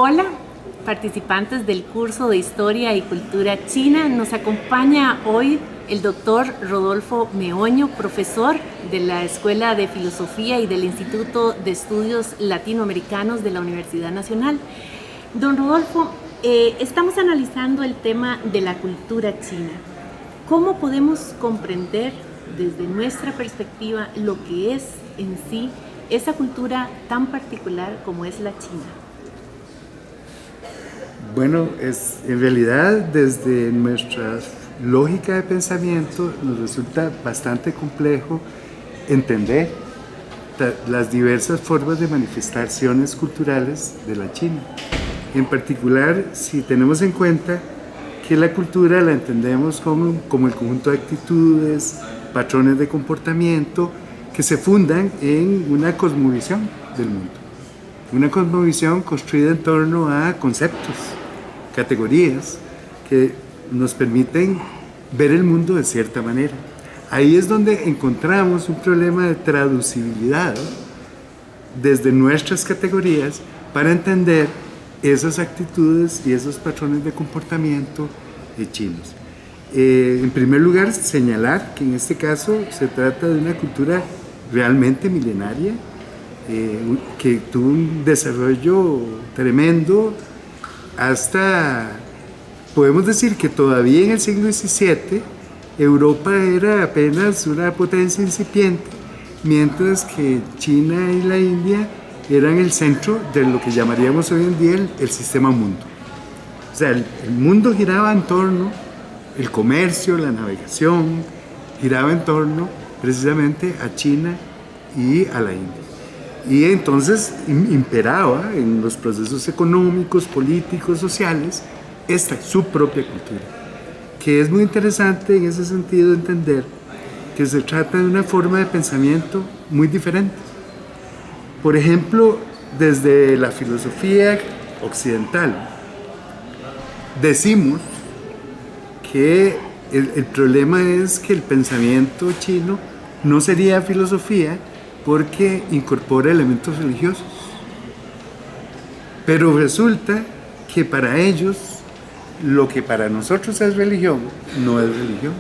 Hola, participantes del curso de Historia y Cultura China. Nos acompaña hoy el doctor Rodolfo Meoño, profesor de la Escuela de Filosofía y del Instituto de Estudios Latinoamericanos de la Universidad Nacional. Don Rodolfo, estamos analizando el tema de la cultura china. ¿Cómo podemos comprender desde nuestra perspectiva lo que es en sí esa cultura tan particular como es la China? Bueno, en realidad desde nuestra lógica de pensamiento nos resulta bastante complejo entender las diversas formas de manifestaciones culturales de la China. En particular, si tenemos en cuenta que la cultura la entendemos como el conjunto de actitudes, patrones de comportamiento que se fundan en una cosmovisión del mundo. Una cosmovisión construida en torno a conceptos, categorías que nos permiten ver el mundo de cierta manera. Ahí es donde encontramos un problema de traducibilidad desde nuestras categorías para entender esas actitudes y esos patrones de comportamiento chinos. En primer lugar, señalar que en este caso se trata de una cultura realmente milenaria, que tuvo un desarrollo tremendo hasta, podemos decir que todavía en el siglo XVII Europa era apenas una potencia incipiente, mientras que China y la India eran el centro de lo que llamaríamos hoy en día el sistema mundo. O sea, el mundo giraba en torno, el comercio, la navegación, giraba en torno precisamente a China y a la India. Y entonces imperaba en los procesos económicos, políticos, sociales, su propia cultura, que es muy interesante en ese sentido entender que se trata de una forma de pensamiento muy diferente. Por ejemplo, desde la filosofía occidental, decimos que el problema es que el pensamiento chino no sería filosofía porque incorpora elementos religiosos. Pero resulta que para ellos, lo que para nosotros es religión, no es religión.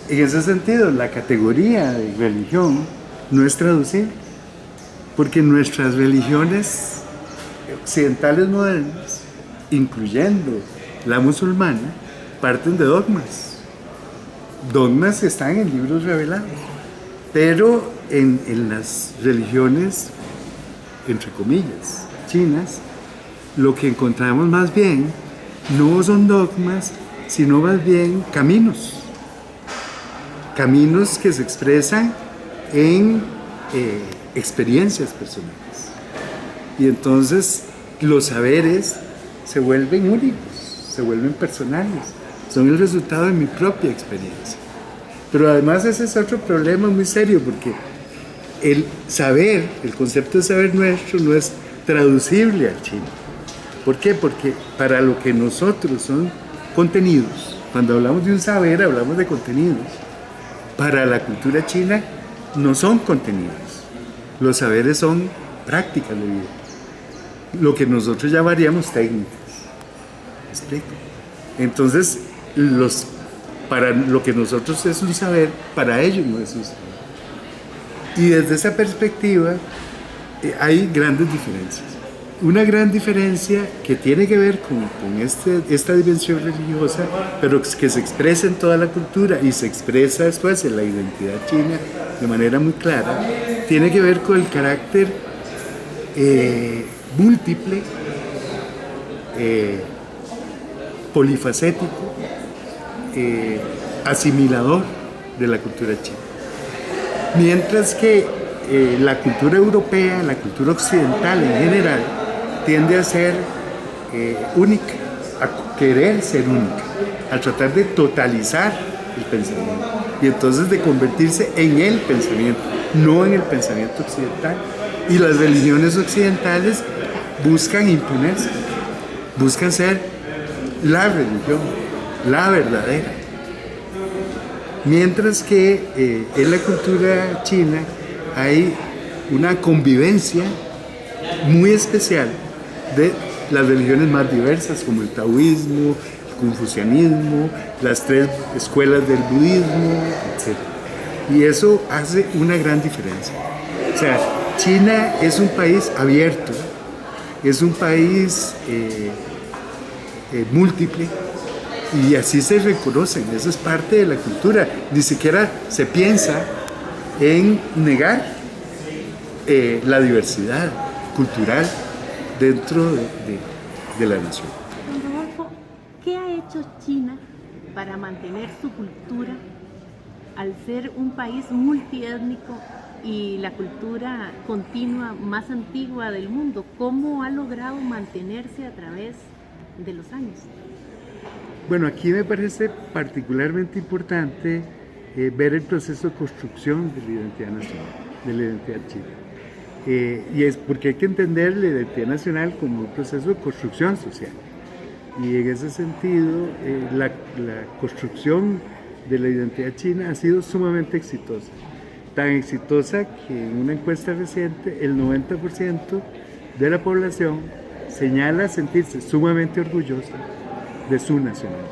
En ese sentido, la categoría de religión no es traducible, porque nuestras religiones occidentales modernas, incluyendo la musulmana, parten de dogmas. Dogmas que están en libros revelados. Pero en las religiones, entre comillas, chinas, lo que encontramos más bien no son dogmas, sino más bien caminos. Caminos que se expresan en experiencias personales. Y entonces los saberes se vuelven únicos, se vuelven personales, son el resultado de mi propia experiencia. Pero además ese es otro problema muy serio, porque el saber, el concepto de saber nuestro no es traducible al chino. ¿Por qué? Porque para lo que nosotros son contenidos, cuando hablamos de un saber hablamos de contenidos, para la cultura china no son contenidos, los saberes son prácticas de vida, lo que nosotros llamaríamos técnicas. ¿Me explico? Entonces, para lo que nosotros es un saber, para ellos no es un saber. Y desde esa perspectiva hay grandes diferencias. Una gran diferencia que tiene que ver con esta dimensión religiosa, pero que se expresa en toda la cultura y se expresa después en la identidad china de manera muy clara, tiene que ver con el carácter múltiple, polifacético, asimilador de la cultura china. Mientras que la cultura europea, la cultura occidental en general, tiende a ser única, a querer ser única, a tratar de totalizar el pensamiento y entonces de convertirse en el pensamiento, no en el pensamiento occidental. Y las religiones occidentales buscan imponerse, buscan ser la religión, la verdadera. Mientras que en la cultura china hay una convivencia muy especial de las religiones más diversas, como el taoísmo, el confucianismo, las 3 escuelas del budismo, etc. Y eso hace una gran diferencia. O sea, China es un país abierto, es un país múltiple, y así se reconocen, eso es parte de la cultura. Ni siquiera se piensa en negar la diversidad cultural dentro de la nación. Don Rodolfo, ¿qué ha hecho China para mantener su cultura al ser un país multiétnico y la cultura continua más antigua del mundo? ¿Cómo ha logrado mantenerse a través de los años? Bueno, aquí me parece particularmente importante ver el proceso de construcción de la identidad nacional, de la identidad china. Y es porque hay que entender la identidad nacional como un proceso de construcción social. Y en ese sentido, la construcción de la identidad china ha sido sumamente exitosa. Tan exitosa que en una encuesta reciente, el 90% de la población señala sentirse sumamente orgullosa de su nacionalidad.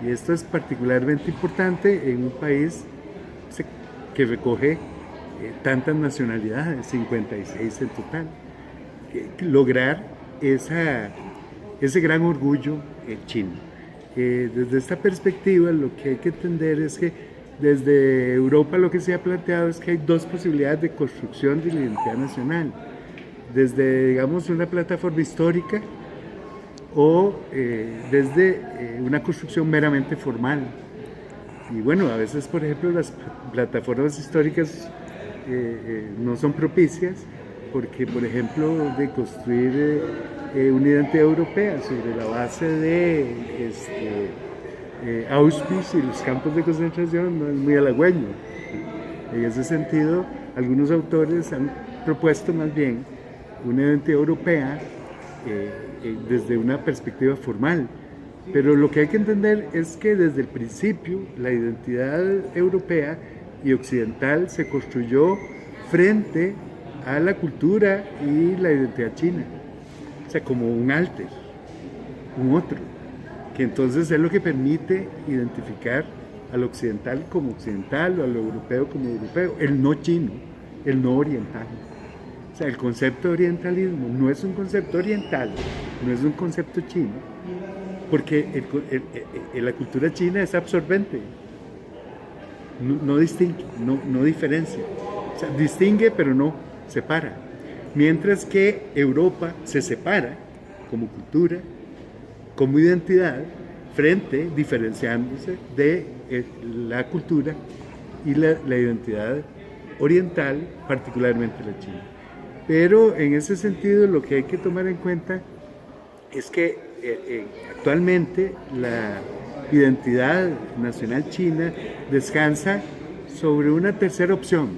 Y esto es particularmente importante en un país que recoge tantas nacionalidades, 56 en total. Lograr ese gran orgullo chino. Desde esta perspectiva, lo que hay que entender es que desde Europa lo que se ha planteado es que hay 2 posibilidades de construcción de la identidad nacional. Desde, digamos, una plataforma histórica o desde una construcción meramente formal. Y bueno, a veces, por ejemplo, las plataformas históricas no son propicias porque, por ejemplo, de construir una identidad europea sobre la base de Auschwitz y los campos de concentración no es muy halagüeño. En ese sentido, algunos autores han propuesto más bien una identidad europea desde una perspectiva formal. Pero lo que hay que entender es que desde el principio la identidad europea y occidental se construyó frente a la cultura y la identidad china. O sea, como un alter, un otro, que entonces es lo que permite identificar al occidental como occidental o al europeo como europeo, el no chino, el no oriental. O sea, el concepto de orientalismo no es un concepto oriental, no es un concepto chino, porque la cultura china es absorbente, no distingue, no diferencia. O sea, distingue pero no separa. Mientras que Europa se separa como cultura, como identidad, diferenciándose de la cultura y la identidad oriental, particularmente la china. Pero en ese sentido lo que hay que tomar en cuenta es que actualmente la identidad nacional china descansa sobre una tercera opción,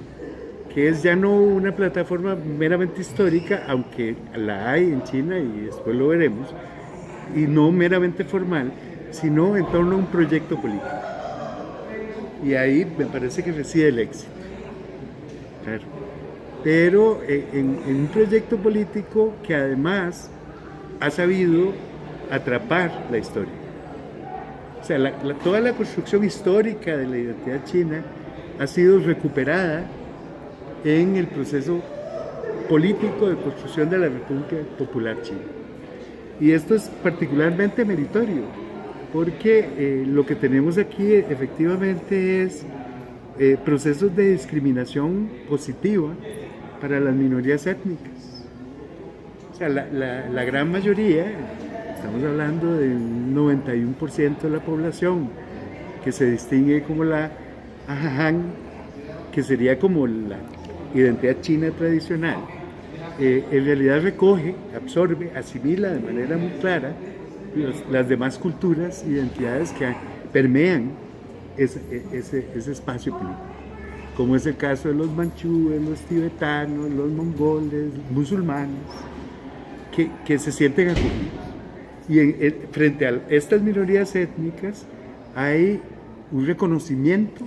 que es ya no una plataforma meramente histórica, aunque la hay en China y después lo veremos, y no meramente formal, sino en torno a un proyecto político. Y ahí me parece que reside el éxito. Claro. Pero en un proyecto político que además ha sabido atrapar la historia. O sea, toda la construcción histórica de la identidad china ha sido recuperada en el proceso político de construcción de la República Popular China. Y esto es particularmente meritorio, porque lo que tenemos aquí efectivamente es procesos de discriminación positiva para las minorías étnicas. O sea, la gran mayoría, estamos hablando de un 91% de la población, que se distingue como la Han, que sería como la identidad china tradicional, en realidad recoge, absorbe, asimila de manera muy clara las demás culturas, identidades que permean ese espacio político, como es el caso de los manchúes, los tibetanos, los mongoles, musulmanes, que se sienten acogidos. Y frente a estas minorías étnicas hay un reconocimiento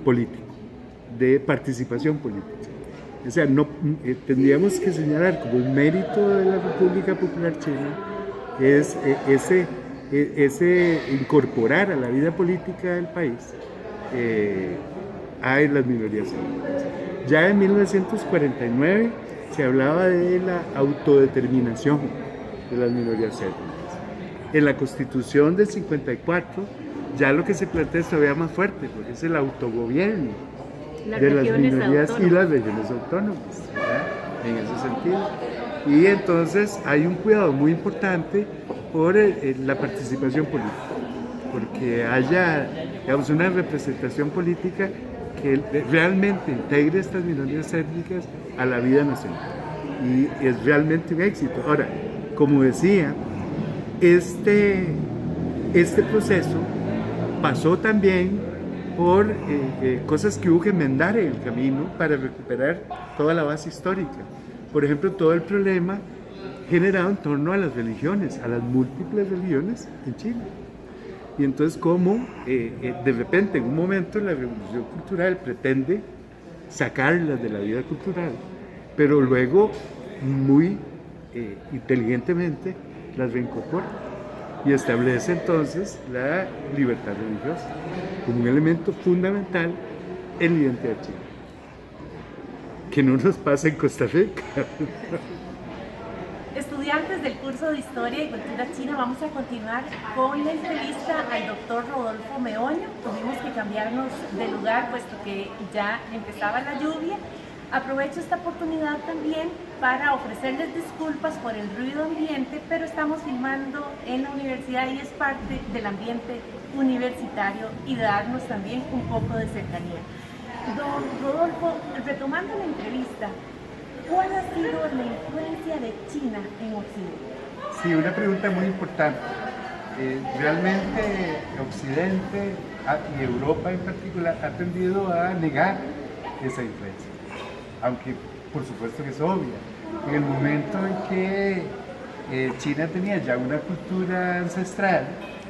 político, de participación política. O sea, no, tendríamos que señalar como un mérito de la República Popular China es ese incorporar a la vida política del país a las minorías étnicas. Ya en 1949 se hablaba de la autodeterminación de las minorías étnicas. En la Constitución del 54 ya lo que se plantea es todavía más fuerte, porque es el autogobierno de las minorías y las regiones autónomas, ¿verdad? En ese sentido. Y entonces hay un cuidado muy importante por la participación política, porque haya, digamos, una representación política que realmente integre estas minorías étnicas a la vida nacional. Y es realmente un éxito. Ahora, como decía, este proceso pasó también por cosas que hubo que enmendar en el camino para recuperar toda la base histórica. Por ejemplo, todo el problema generado en torno a las religiones, a las múltiples religiones en Chile. Y entonces, como de repente, en un momento, la revolución cultural pretende sacarlas de la vida cultural, pero luego, muy inteligentemente, las reincorpora y establece entonces la libertad religiosa como un elemento fundamental en la identidad china. Que no nos pasa en Costa Rica. Estudiantes del curso de Historia y Cultura China, vamos a continuar con la entrevista al doctor Rodolfo Meoño. Tuvimos que cambiarnos de lugar puesto que ya empezaba la lluvia. Aprovecho esta oportunidad también para ofrecerles disculpas por el ruido ambiente, pero estamos filmando en la universidad y es parte del ambiente universitario y darnos también un poco de cercanía. Don Rodolfo, retomando la entrevista, ¿cuál ha sido la influencia de China en Occidente? Sí, una pregunta muy importante. Realmente Occidente y Europa en particular ha tendido a negar esa influencia, aunque por supuesto que es obvia. En el momento en que China tenía ya una cultura ancestral,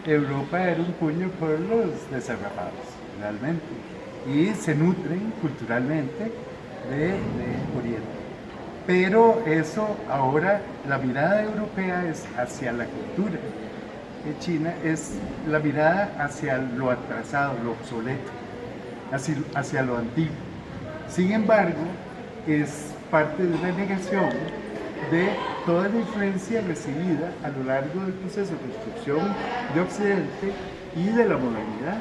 Europa era un puño de pueblos desarrapados, realmente, y se nutren culturalmente de Oriente. Pero eso ahora, la mirada europea es hacia la cultura de China, es la mirada hacia lo atrasado, lo obsoleto, hacia lo antiguo. Sin embargo, es parte de una negación de toda la influencia recibida a lo largo del proceso de construcción de Occidente y de la modernidad.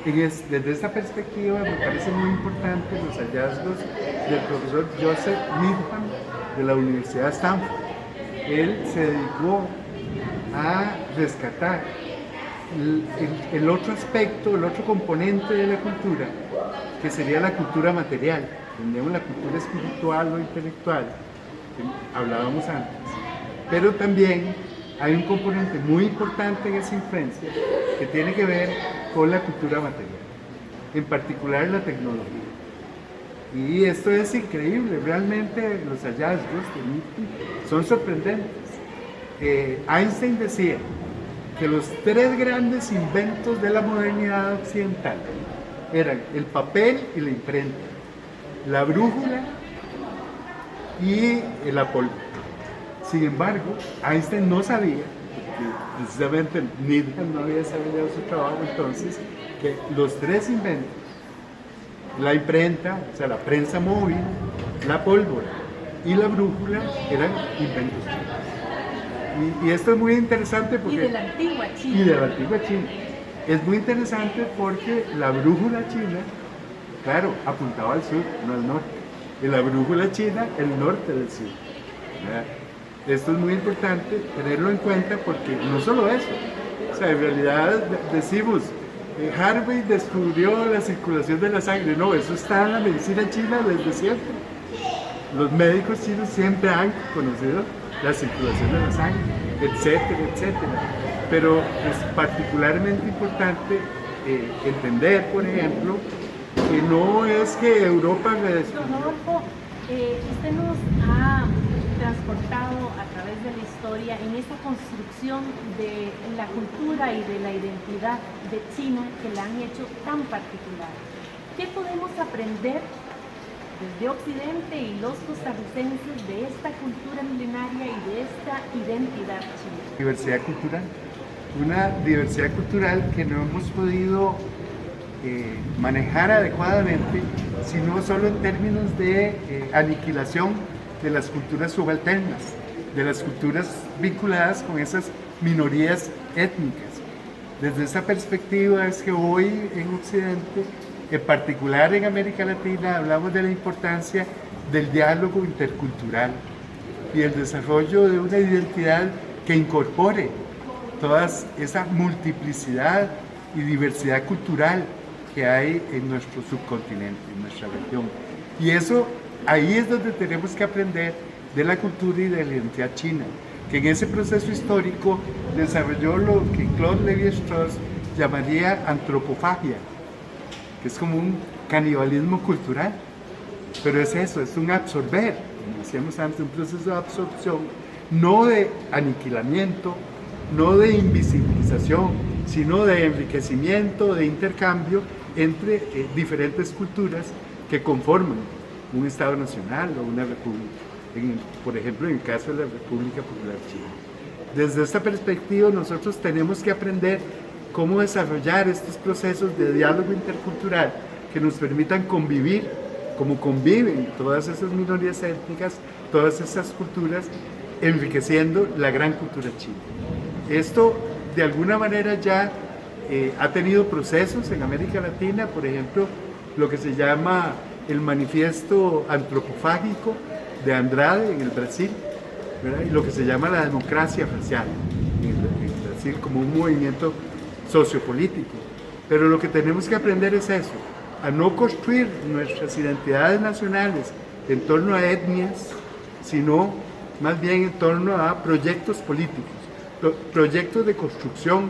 Desde esta perspectiva me parece muy importante los hallazgos del profesor Joseph Needham de la Universidad de Stanford. Él se dedicó a rescatar el otro aspecto, el otro componente de la cultura, que sería la cultura material, tendríamos la cultura espiritual o intelectual, que hablábamos antes, pero también hay un componente muy importante en esa influencia que tiene que ver con la cultura material, en particular la tecnología. Y esto es increíble, realmente los hallazgos son sorprendentes. Einstein decía que los tres grandes inventos de la modernidad occidental eran el papel y la imprenta, la brújula y la pólvora. Sin embargo, Einstein no sabía, porque precisamente Needham no había desarrollado su trabajo entonces, que los tres inventos, la imprenta, o sea, la prensa móvil, la pólvora y la brújula, eran inventos chinos. Y esto es muy interesante porque... Y de la antigua China. Y de la antigua China. Es muy interesante porque la brújula china, claro, apuntaba al sur, no al norte. Y la brújula china, el norte del sur. ¿Verdad? Esto es muy importante tenerlo en cuenta porque no solo eso, o sea, en realidad decimos, Harvey descubrió la circulación de la sangre, no, eso está en la medicina china desde siempre. Los médicos chinos siempre han conocido la circulación de la sangre, etcétera, etcétera. Pero es particularmente importante entender, por ejemplo, que no es que Europa me descubrió. Rodolfo, usted nos ha transportado a través de la historia en esta construcción de la cultura y de la identidad de China que la han hecho tan particular. ¿Qué podemos aprender desde Occidente y los costarricenses de esta cultura milenaria y de esta identidad china? Diversidad cultural. Una diversidad cultural que no hemos podido manejar adecuadamente, sino solo en términos de aniquilación de las culturas subalternas, de las culturas vinculadas con esas minorías étnicas. Desde esa perspectiva es que hoy en Occidente, en particular en América Latina, hablamos de la importancia del diálogo intercultural y el desarrollo de una identidad que incorpore toda esa multiplicidad y diversidad cultural que hay en nuestro subcontinente, en nuestra región. Y eso, ahí es donde tenemos que aprender de la cultura y de la identidad china, que en ese proceso histórico desarrolló lo que Claude Lévi-Strauss llamaría antropofagia, que es como un canibalismo cultural, pero es eso, es un absorber, como decíamos antes, un proceso de absorción, no de aniquilamiento, no de invisibilización, sino de enriquecimiento, de intercambio entre diferentes culturas que conforman un Estado nacional o una república. Por ejemplo, en el caso de la República Popular China. Desde esta perspectiva, nosotros tenemos que aprender cómo desarrollar estos procesos de diálogo intercultural que nos permitan convivir, como conviven todas esas minorías étnicas, todas esas culturas, enriqueciendo la gran cultura china. Esto, de alguna manera, ya ha tenido procesos en América Latina, por ejemplo, lo que se llama el manifiesto antropofágico de Andrade en el Brasil, ¿verdad? Y lo que se llama la democracia racial en Brasil como un movimiento sociopolítico. Pero lo que tenemos que aprender es eso, a no construir nuestras identidades nacionales en torno a etnias, sino más bien en torno a proyectos políticos, proyectos de construcción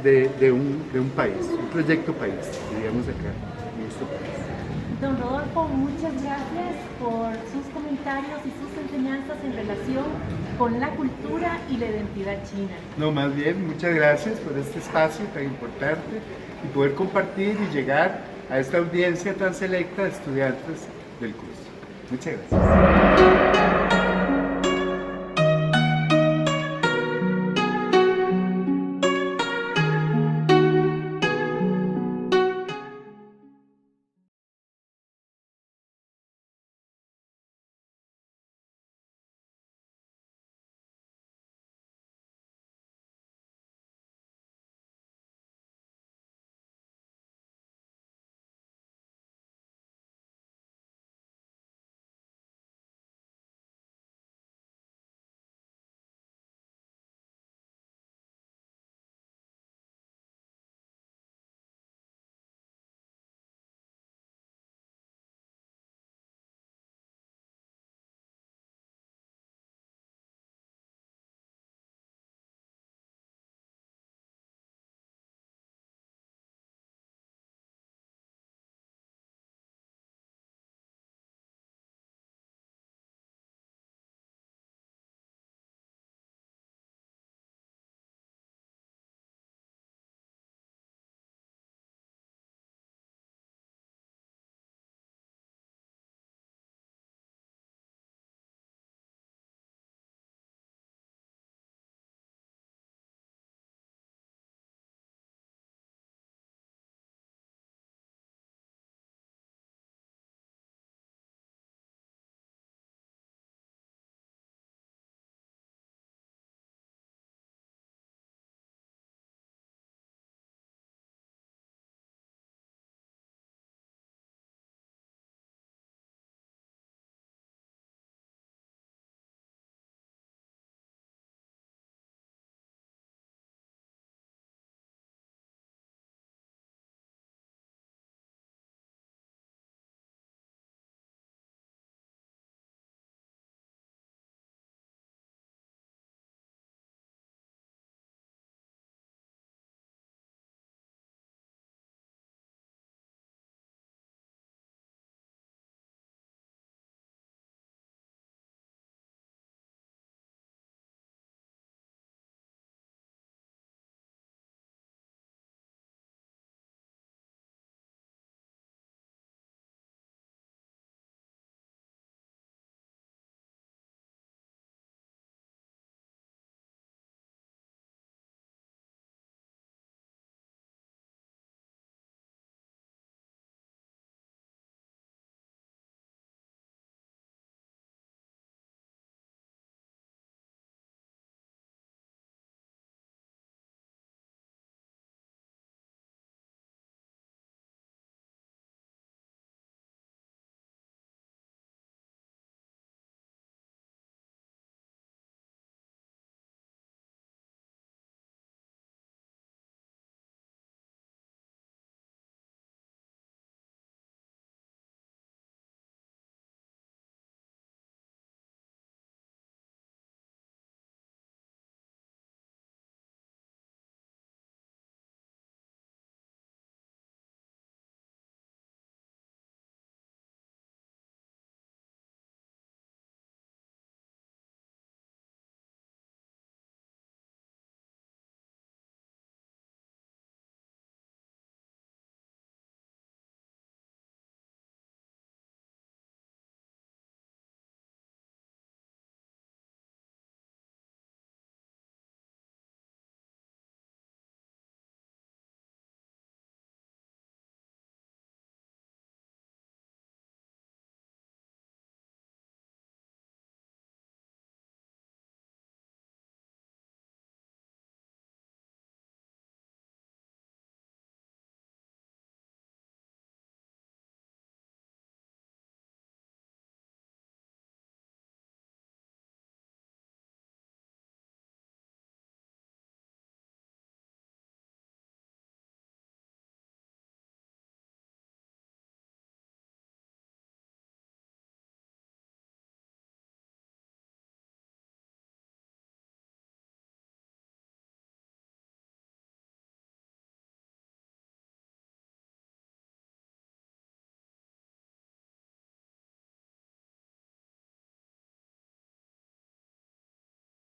de un país, un proyecto país, diríamos acá, en este país. Don Rodolfo, muchas gracias por sus comentarios y sus enseñanzas en relación con la cultura y la identidad china. No, más bien, muchas gracias por este espacio tan importante y poder compartir y llegar a esta audiencia tan selecta de estudiantes del curso. Muchas gracias.